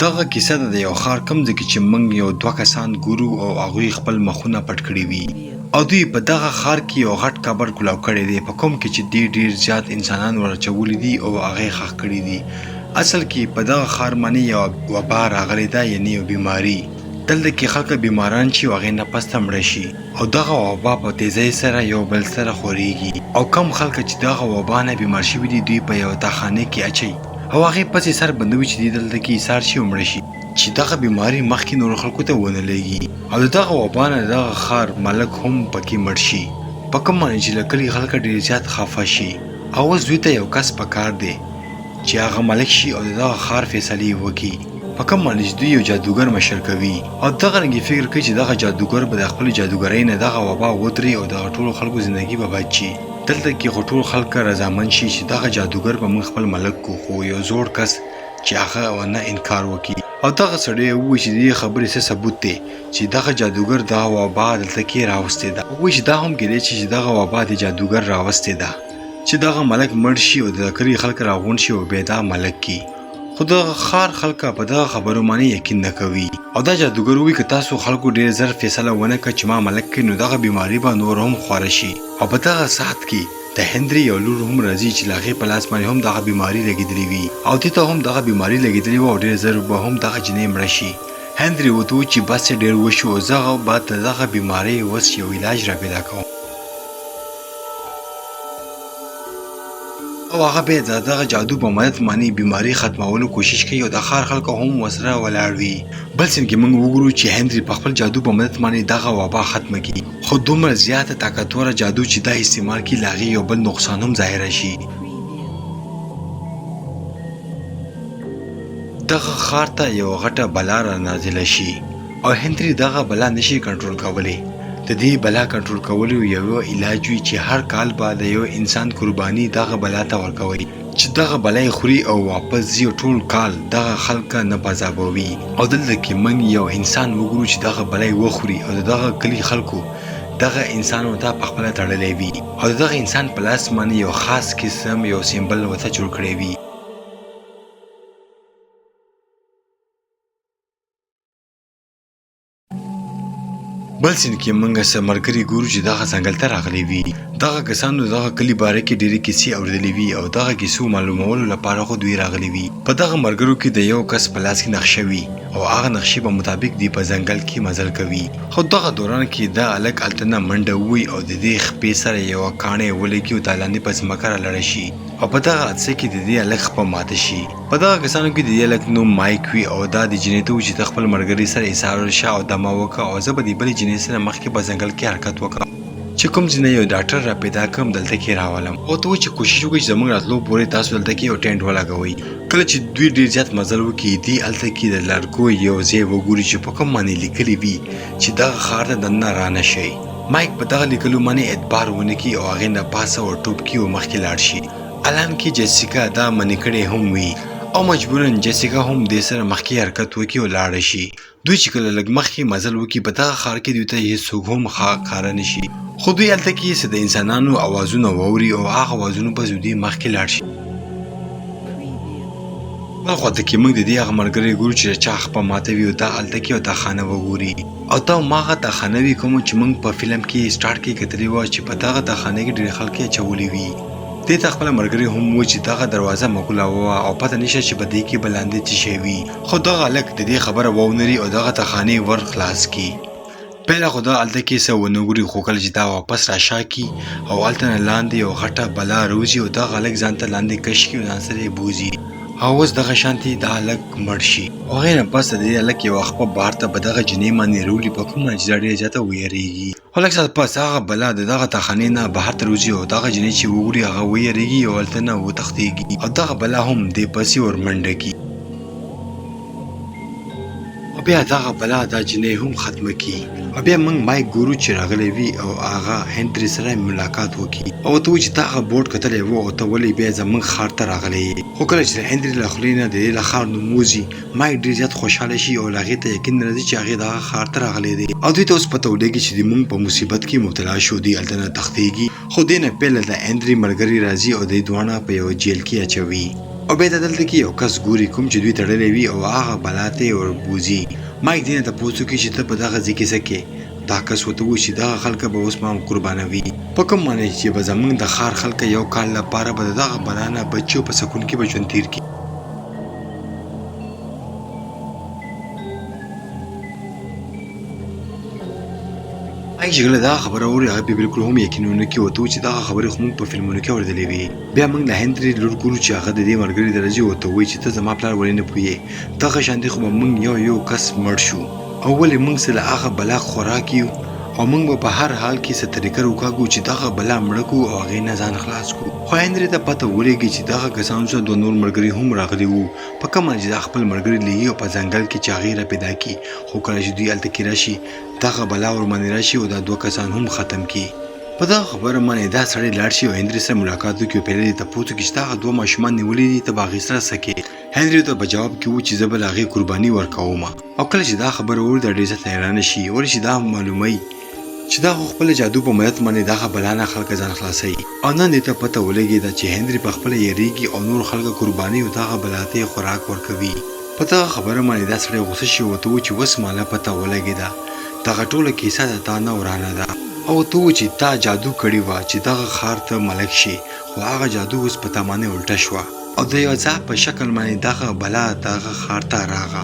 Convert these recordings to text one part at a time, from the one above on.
دغه کیسه د یو ښار کوم ځای کې چې موږ یو دوه کسان ګورو او هغوی خپل مخونه پټ کړي وي او دوی په دغه ښار کې یو غټ قبر کولاو کړی دی په کوم کې چې ډېر زیات انسانان ورچولي دي او هغه یې ښخ کړي دي. اصل کې په دغه ښار باندې یو وبا راغلی ده، یعنې یو بیماري. دلته کې خلک بیماران چې هغې نه پسته مړه شي او دغه وبا په تیزۍ سره یو بل سره خورېږي او کم خلک چې دغه وبا نه بیمار شوي دي دوی په یو تاخانه کې اچوي او هغې پسې سر بندوي چې دوی دلته کې ایسار شي او مړه شي چې دغه بیماري مخکې نورو خلکو ته ونه لګي او د دغه وبا نه دغه ښار ملک هم پکې مړ شي. په کوم باندې چې له کلي خلک ډېر زیات خفه شي او اوس دوی ته یو کس پکار دی چې هغه ملک شي او د دغه ښار فیصلې وکړي. په کوم باندې چې دوی یو جادوګر مشر کوي او دغه رنګې فکر کوي چې دغه جادوګر به د خپلې جادوګرۍ نه دغه وبا ودري او دغه ټولو خلکو زندګي به بد شي. دلته کې خو ټول خلک رضامند شي چې دغه جادوګر به موږ خپل ملک کو، خو یو زوړ کس چې هغه ونه انکار وکړي او دغه سړی ووایي چې د دې خبرې څه ثبوت دی چې دغه جادوګر دغه وبا دلته کې راوستې ده. ووایي چې دا هم کیدی چې دغه وبا د جادوګر راوستې ده چې دغه ملک مړ شي او د کلي خلک راغونډ شي او بیا دا ملک کی. خو دغه ښار خلک په دغه خبرو باندې یقین نه کوي او دا جادوګر ووایي که تاسو خلکو ډېر زر فیصله ونه کړه چې ما ملک کړي نو دغه بیماري به نور هم خواره شي. او په دغه ساعت کې د هنري یو لور هم راځي چې له هغې په لاس باندې هم دغه بیماري لګېدلې وي او دې ته هم دغه بیماري لګېدلې وه او ډېر زر به هم دغه جنۍ مړه شي. هنري ورته ووایي چې بس ډېر وشو او زه به د دغه بیمارۍ اوس یو علاج را پیدا کوم او هغه بیا د دغه جادو په مدد باندې بیماري ختمولو کوشش کوي او د ښار خلکو هم ورسره ولاړ وي. بل څنګ کې موږ وګورو چې هنري په خپل جادو په مدد باندې دغه وبا ختمه کړي، خو دومره زیاته طاقتوره جادو چې دا استعمال کړي له هغې یو بل نقصان هم ظاهره شي. دغه ښار ته یو غټه بلا را نازله شي او هنري دغه بلا نشي کنټرول کولی. د دې بلا کنټرول کولو یو علاج وي چې هر کال به د یو انسان قرباني دغه بلا ته ورکوي چې دغه بلا یې خوري او واپس ځي او ټول کال دغه خلک نه پذابوي. او دلته کې موږ یو انسان وګورو چې دغه بلا یې وخوري او د دغه کلي خلکو دغه انسان ورته پخپله تړلی وي او د دغه انسان په لاس باندې یو خاص قسم یو سیمبل ورته جوړ کړی وي. بل سین کې موږ څه ملګري ګورو چې دغه ځنګل ته راغلي وي. دغه کسانو دغه کلي باره کې ډېرې کیسې اورېدلې وي او دغه کیسو معلومولو لپاره خو دوی راغلي وي. په دغه ملګرو کې د یو کس په لاس کې نقشه وي او هغه نقشې په مطابق دی په ځنګل کې مزل کوي. خو دغه دوران کې دا هلک هلته نه منډه ووهي او د دې خپې سره یوه کاڼی ولګي او دا لاندې په ځمکه رالاړه شي او په دغه حادثه کې د دې هلک خپه ماته شي. په دغه کسانو کې د دې هلک نوم مایک وي او دا د جینۍ ته و چې ته خپل ملګري سره ایسار شه او دمه وکړه او زه به د بلې جینۍ سره مخکې په ځنګل کې حرکت وکړم چې کوم ځینې یو ډاکټر را پیدا کړم دلته کې راولم او ته وایي چې کوشش وکړئ چې زموږ راتلو پورې تاسو دلته کې یو ټینټ ولګوئ. کله چې دوی ډېر زیات مزل وکړي دې هلته کې د لرګو یو ځای وګوري چې په کوم باندې لیکلي وي چې دغه ښار ته دننه رانه شئ. مایک په دغه لیکلو باندې اعتبار ونه کړي او هغې نه پاسه ورټوپ کړي او مخکې لاړ شي. الان کې جیسیکا دا منې کړې هم وي او مجبوراً جیسیکا هم دې سره مخکې حرکت وکړي او لاړه شي. دوی چې کله لږ مخکې مزل وکړي په دغه ښار کې دوی ته هېڅوک هم ښکاره نه شي، خو دوی هلته کې څه د انسانانو اوازونه واوري او هغه اوازونو پسې دوی مخکې لاړ شي. بل خواته کې موږ د دې هغه ملګري ګورو چې د چا خپه ماته وي او دا هلته کې یو تاخانه وګوري او دا هماغه تاخانه وي کوم چې موږ په فلم کې سټارټ کې کتلې وه چې په دغه تاخانه کې ډېرې خلک یې اچولي وي. دې ته خپله ملګري هم ووایي چې دغه دروازه مکولاوه او پته نشته چې په دې کې به لاندې څه شی وي، خو دغه هلک د دې خبره واونري او دغه تاخانې ور خلاص کړي. پهله خو دا هلته کې څه ونه ګوري، خو کله چې دا واپس راشا کړي او هلته نه لاندې یو غټه بلا روځي او دغه هلک ځان ته لاندې کش کړي او ځان سره یې بوځي او اوس دغه شانتې دا هلک مړ شي. او هغې نه پس د دې هلک یوه خپه بار ته په دغه جنۍ باندې رولي په کوم باندې چې دا ډېره زیاته ویرېږي. خو لږ ساعت پس هغه بلا د دغه تاخانې نه بهر ته روځي او دغه جنۍ چې وګوري هغه ویرېږي او هلته نه وتښتېږي او دغه بلا هم دې پسې ورمنډه کړي او بیا دغه بلا دا جنۍ هم ختمه کړي. او بیا موږ مایک ګورو چې راغلی وي او هغه هنري سره ملاقات وکړي او ورته وایي چې تا هغه بورډ کتلی و او ته ولې بیا زموږ ښار ته راغلی یې. خو کله چې د هنري له خولې نه د دې له ښار نوم وځي مایک ډېر زیات خوشحاله شي او له هغې ته یقین راځي چې هغې دغه ښار ته راغلی دی او دوی ته اوس پته ولګي چې موږ په مصیبت کې مبتلا شو. دوی هلته نه تښتېږي خو دې نه پیله د هنري ملګري راځي او دوی دواړه په یوه جیل کې اچوي. او بیا دلته کې یو کس ګوري کوم چې دوی تړلی وي او هغه بلا ته وربوځي. مایک دې نه تپوس وکړي چې ته په دغه ځای کې څه کوې. دا کس ورته ووایي چې دغه خلکه به اوس ما قربانوي. په کوم معنی چې به زموږ د ښار خلکه یو کال لپاره به د دغه بلا نه بچي او په سکون کې به ژوند تېر کړي. مایک چې کله دغه خبره واوري هغه بالکل هم یقین ونه کړي. ورته ووایي چې دغه خبرې خو موږ په فلمونو کې اورېدلې وې. بیا موږ د هنري لور ګورو چې هغه د دې ملګري درځي. ورته ووایي چې ته زما پلار ولې نه پوهېږې. دغه شانتې خو به موږ یو کس مړ شو او ولې موږ سره هغه بلا خوراک یو او موږ به په هر حال کې څه طریقه وکاږو چې دغه بلا مړه کړو او هغې نه ځان خلاص کړو. خو هنري ته پته ولګي چې دغه کسانو سره دوه نور ملګري هم راغلي وو. په کومه چې دا خپل ملګري لیږي او په ځنګل کې چې هغې را پیدا کړي. خو کله چې دوی هلته کې راشي دغه بلا ورباندې راشي او دا دوه کسان هم ختم کړي. په دغه خبره باندې دا سړی لاړ شي او هنري سره ملاقات وکړي او پیل یې تپوس وکړي چې دغه دوه ماشومان نیولي دي ته به هغې سره څه کوې. هنري ته په جواب کې ووایي چې زه به د هغې قرباني ورکوم. او کله چې دا خبره واوري دا ډېر زیات حیرانه شي. ولې چې دا معلوموي چې دا خو خپله جادو په مدد باندې دغه بلا نه خلک ځان خلاصوي. او نن دې ته پته ولګېده چې هنري په خپله یېرېږي او نور خلکو قرباني او دغه بلا ته یې خوراک ورکوي. په دغه خبره باندې دا سړی غوسه شي او ورته ووایي چې اوس ماله پته ولګېده دغه ټوله کیسه د تا نه ورانه ده. او ورته ووایي چې تا جادو کړې وه چې دغه ښار ته ملک شي خو هغه جادو اوس په تا باندې الټه شوه او د یو ځای په شکل باندې دغه بلا دغه ښار ته راغله.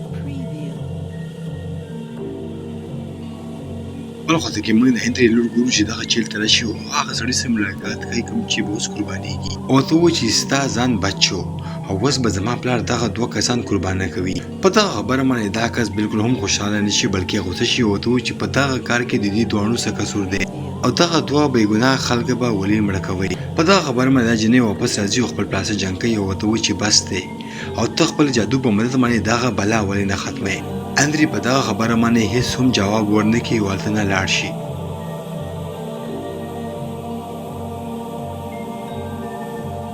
بل خواته کې موږ د هنري لور ګورو چې دغه چیل ته راشي او هغه سړي سره ملاقات کوي کوم چې به اوس قربانېږي. او ورته ووایي چې ستا ځان بچ شو او اوس به زما پلار دغه دوه کسان قربانه کوي. په دغه خبره باندې دا کس بالکل هم خوشحاله نه شي بلکې غوسه شي. ورته ووایي چې په دغه کار کې د دې دواړو څه قصور دی او دغه دوه بېګناه خلک به ولې مړه کوئ. په دغه خبره باندې دا جنۍ واپس راځي او خپل پلار سره جنګ کوي او ورته ووایي چې بس دی او ته خپل جادو په مدد باندې دغه بلا ولې نه ختموې. هنري په دغه خبره باندې هېڅ هم جواب ورنه کړي او هلته نه لاړ شي.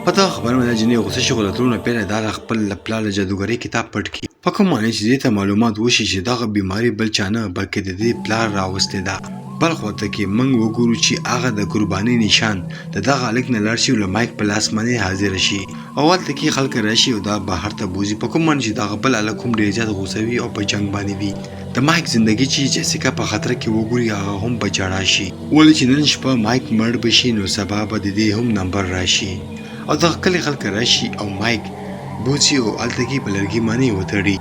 په دغه خبره باندې جنۍ غوسه شي خو له تلو نه پیله دا د خپل پلار د جادوګرۍ کتاب پټ کړي. په کوم معنی چې دې ته معلومات وشي چې دغه بیماري بل چا نه بلکې د دې پلار راوستې ده. بل خواته کې موږ وګورو چې هغه د قربانۍ نشان د دغه هلک نه لاړ شي او له مایک په لاس باندې حاضره شي او هلته کې خلک راشي او دا بهر ته بوځي. په کوم معنی چې دغه بل هلک هم ډېر زیات غوسه وي او په جنګ باندې وي. د مایک زندګي چې جیسیکا په خطر کې وګوري هغه هم په ژړا شي. ولې چې نن شپه مایک مړ به شي نو سبا به د دې هم نمبر راشي او دغه کلي خلک راشي او مایک بوځي او هلته کې په لرګي باندې وتړي.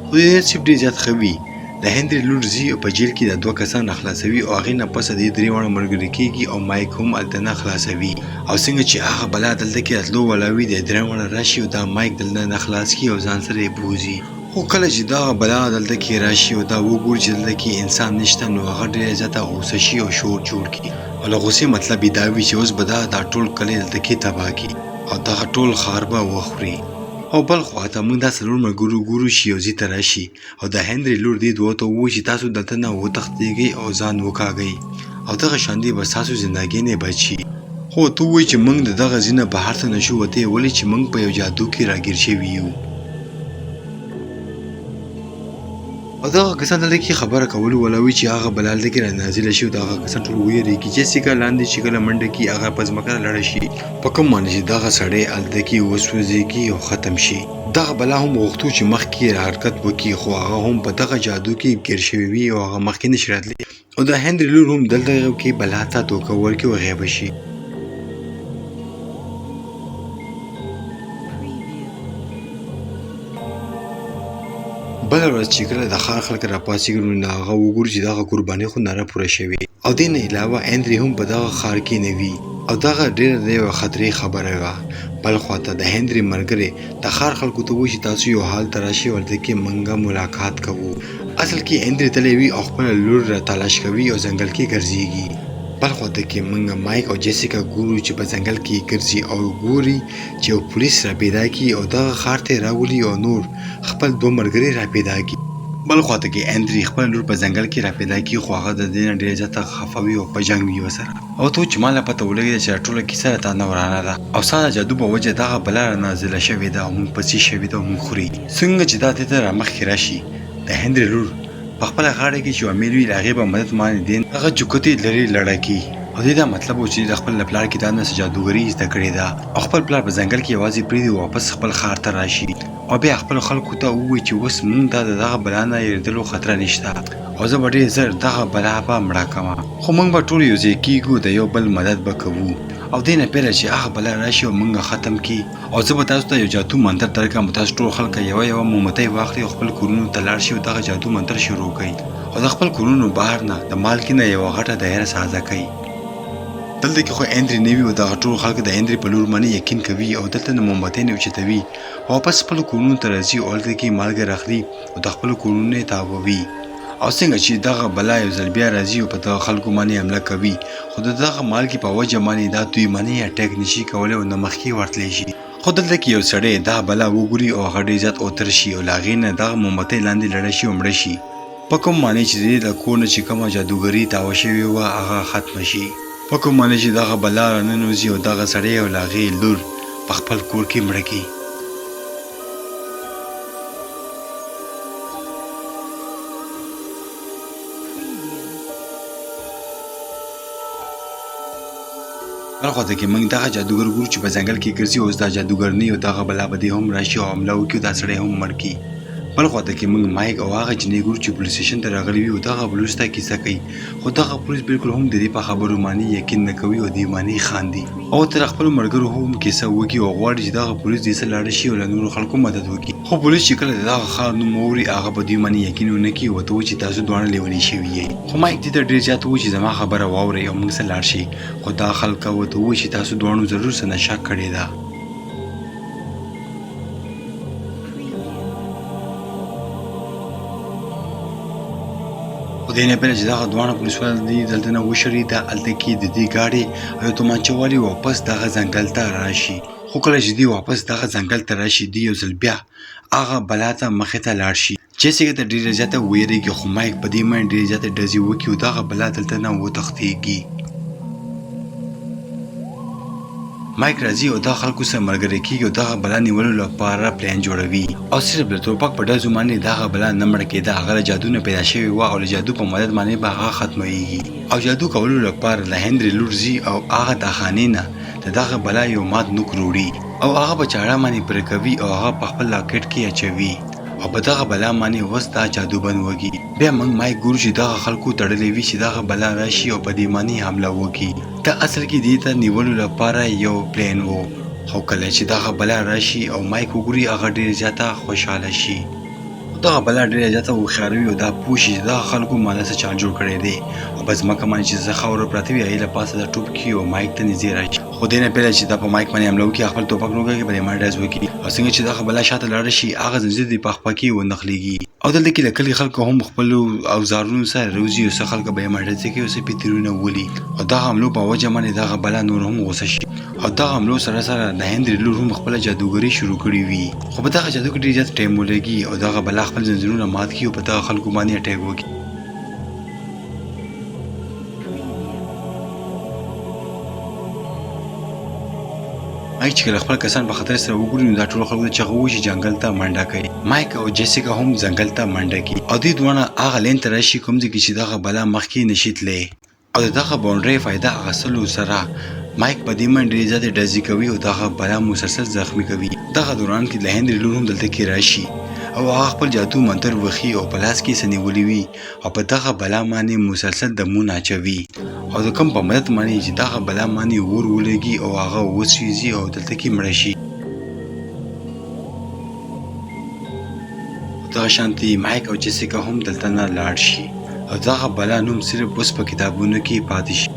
خو دې نصیب ډېر زیات ښه وي. د هنري لور ځي او په جیل کې د دوه کسان خلاصوي او هغې نه پسه دې درې واړه ملګري کېږي او مایک هم هلته نه خلاصوي. او څنګه چې هغه بلا دلته کې راتلو والا وي د درې واړه راشي او دا مایک دلته نه خلاص کړي او ځان سره یې بوځي. خو کله چې دغه بلا دلته کې راشي او دا وګوري چې دلته کې انسان نشته نو هغه ډېره زیاته غوسه شي او شور جوړ کړي. او له غوسې مطلب یې دا وي چې اوس به دا ټول کلی دلته کې تباه کړي او دغه ټول ښار به وخوري. او بل خواته موږ دا څلور ملګرو ګورو چې یو ځای ته راشي او د هنري لور دې دوو ته ووایي چې تاسو دلته نه وتښتېږئ او ځان وکاږئ او دغه شاندې به ستاسو زندګۍ نه بچ شي. خو ورته ووایي چې موږ د دغه ځای نه بهر ته نه شو وتلی ولې چې موږ په یو جادو کې راګیر شوي یو. او دغه کسان دلته کې خبره کولو والا وي چې هغه بلا دلته کې رانازله شي او دغه کسان ټول ویرېږي. جیسیکا لاندې چې کله منډه کړي هغه په ځمکه لړه شي. په کوم معنی چې دغه سړی هلته کې وسوځېږي او ختم شي. دغه بلا هم غوښتو چې مخکې حرکت وکړي خو هغه هم په دغه جادو کې ګیر شوی وي او هغه مخکې نشي راتلی او د هنري لور هم دلته کې بلا ته دوکه ورکړي او غیبه شي. بله ورځ چې کله د ښار خلک راپاڅېږي نو هغه وګوري چې دغه قرباني خو ناره پوره شوې او دې نه علاوه هنري هم په دغه ښار کې نه وي او دغه ډېره د یوه خطرې خبره وه. بل خواته د هنري ملګري د ښار خلکو ته وایي چې تاسو یو حال ته راشئ او هلته کې موږ ملاقات کوو. اصل کې هنري تللی وي او خپله لور را تلاش کوي او ځنګل کې ګرځېږي. بل خواته کې موږ مایک او جیسیکا ګورو چې په ځنګل کې ګرځي او ګوري چې یو پولیس را پیدا کړي او دغه ښار ته یې راولي او نور خپل دوه ملګري را پیدا کړي. بل خواته کې هنري خپله لور په ځنګل کې را پیدا کړي خو هغه د دې نه ډېره زیاته خفه وي او په جنګ وي ورسره او ته چې ما له پته ولګېده چې دا ټوله کیسه د تا نه ورانه ده او ستا د جادو په وجه دغه بلا رانازله شوې ده او موږ پسې شوې ده او موږ خوري. څنګه چې دا دې ته رامخکې راشي د هنري لور په خپله غاړه کې چې یو امیر وي د هغې په مدد باندې دین هغه جوکتې لرې لړه کړي او دې دا مطلب و چې د خپل پلار کې دا نه جادوګري زده کړې ده او خپل پلار په ځنګل کې یوازې پرېږدي واپس خپل ښار ته راشي او بیا خپل خلکو ته ووایي چې اوس موږ ته د دغه بلا نه یېرېدلو خطره نشته او زه به ډېر ژر دغه بلا به مړه کړم خو موږ به ټول یو ځای کېږو د یو بل مدد به کوو او دې نه پیله چې هغه بلا راشي او موږ ختم کړي او زه به تاسو ته یو جادو منتر درکړم تاسو ټول خلک یوه مومتۍ واخلئ او خپل کورونو ته لاړ شئ او دغه جادو منتر شروع کړئ او د خپل کورونو بهر نه د مالکې نه یوه غټه دایره سازه کړئ دلته کې خو اندرې نه وي او دغه ټول خلک د اندرې په لور باندې یقین کوي او دلته نه مومبتۍ نه اوچتوي او واپس خپلو کورونو ته راځي او هلته کې مالګه اخلي او د خپلو کورونو یې تاووي او څنګه چې دغه بلا یو ځل بیا راځي او په دغه خلکو باندې حمله کوي خو د دغه مالګې په وجه باندې دا دوی باندې اټیک نشي کولی او نه مخکې ورتلی شي خو دلته کې یو سړی دا بلا وګوري او هغه ډېر زیات اوتر شي او له هغې نه دغه مومبتۍ لاندې لړه شي او مړه شي په کوم معنی چې د کور نه چې کومه جادوګري تاوه شوې وه هغه ختمه شي په کوم معنی چې دغه بلا راننوځي او دغه سړی او له هغې لور په خپل کور کې مړه کړي بل خواته کې موږ دغه جادوګر ګورو چې په ځنګل کې ګرځي اوس دا جادوګر نه یو دغه بلا به دې هم راشي او حمله وکړي او دا سړی هم مړ کړي بل خواته کې موږ مایک او هغه جنۍ ګورو چې پولیس سټیشن ته راغلي وي او دغه پولیس ته کیسه کوي خو دغه پولیس بالکل هم د دې په خبرو باندې یقین نه کوي او دې باندې خاندي او تر خپلو ملګرو هم کیسه وکړي او غواړي چې دغه پولیس دې څه لاړه شي او له نورو خلکو مدد وکړي خو پولیس چې کله د دغه ښار نوم واوري هغه په دوی باندې یقین ونه کړي او ورته وایي چې تاسو دواړه لیوني شوي یې خو مایک دې ته ډېر زیات وایي چې زما خبره واورئ او موږ سره لاړ شئ خو دا خلک ورته وایي چې تاسو دواړو ضرور څه نشه کړې ده خو دې نه پیله چې دغه دواړه پولیسوال دي دلته نه وشړي دا هلته کې د دې ګاډۍ او یو تومانچه والي واپس دغه ځنګل ته راشي خو کله چې دوی واپس دغه ځنګل ته راشي دوی یو ځل بیا هغه بلا ته مخې ته لاړ شي جیسې ته ډېره زیاته ویرېږي خو مایک په دې باندې ډېرې زیاتې ډزې وکړي او دغه بلا دلته نه وتښتېږي مایک راځي او دا خلکو سره ملګری کېږي او دغه بلا نیولو لپاره پلان جوړوي او صرف د ټوپک په ډزو باندې دغه بلا نه مړه کېده هغه له جادو نه پیدا شوې وه او له جادو په مدد باندې به هغه ختمویږي او جادو کولو لپاره له هندرې لور ځي او هغه د خانې نه د دغه بلا یو مات نوک وروړي او هغه په چاړه باندې پرې کوي او هغه په خپل لاکټ کې اچوي او په دغه بلا باندې اوس دا جادو بند وږي بیا موږ مایک ګورو چې دغه خلکو تړلی وي چې دغه بلا راشي او په دې باندې حمله وکړي دا اصل کې دې ته نیولو لپاره یو پلان و خو کله چې دغه بلا راشي او مایک وګوري هغه ډېر زیاته خوشحاله شي دغه بلا ډېره زیاته هوښیاره وي او دا پوه شي چې دغه خلکو ماله څه چال جوړ کړی دی او په ځمکه باندې چې څه خاوره پراته وي هغې له پاسه دا ټوپ کړي او مایک ته نږدې راشي خو دې نه پیله چې دا په مایک باندې حمله وکړي خپل ټوپک وکړي په دې باندې ډز وکړي او څنګه چې دغه بلا شاته لاړه شي هغه زنځیر دې په خپه کې ونښلېږي او دلته کې له کلي خلکو هم خپلو اوزارونو سره روزي او څه خلک به یې مډزې کوي او څه پیترونه ولي او دغه حملو په وجه باندې دغه بلا نور هم غوسه شي او دغه حملو سره سره د هندرې لور هم خپله جادوګري شروع کړې وي خو په دغه جادو کې ډېر زیات ټایم ولګي او دغه بلا خپل زنځیرونه مات کړي او په دغه خلکو باندې اټیک وکړي مایک چې کله خپل کسان په خطر سره وګوري نو دا ټول خلکو ته چغه ووایي چې ځنګل ته منډه کوي مایک او جیسیکا هم ځنګل ته منډه کوي او دوی دواړه هغه لین ته راشي کوم ځای کې چې دغه بلا مخکې نشي تللی او د دغه باونډرۍ فایده اخیستلو سره مایک په دې باندې ډېرې زیاتې ډزې کوي او دغه بلا مسلسل زخمي کوي دغه دوران کې د هندرې لور هم دلته کې راشي او هغه خپل جادو منتر وخي او په لاس کې څه نیولي وي او په دغه بلا باندې مسلسل دمونه اچوي او د کوم په مدد باندې چې دغه بلا باندې اور ولګي او هغه وسوځي او دلته کې مړه شي دغه شانتي مایک او جیسیکا هم دلته نه لاړ شي او دغه بلا نوم صرف اوس په کتابونو کې پاتې شي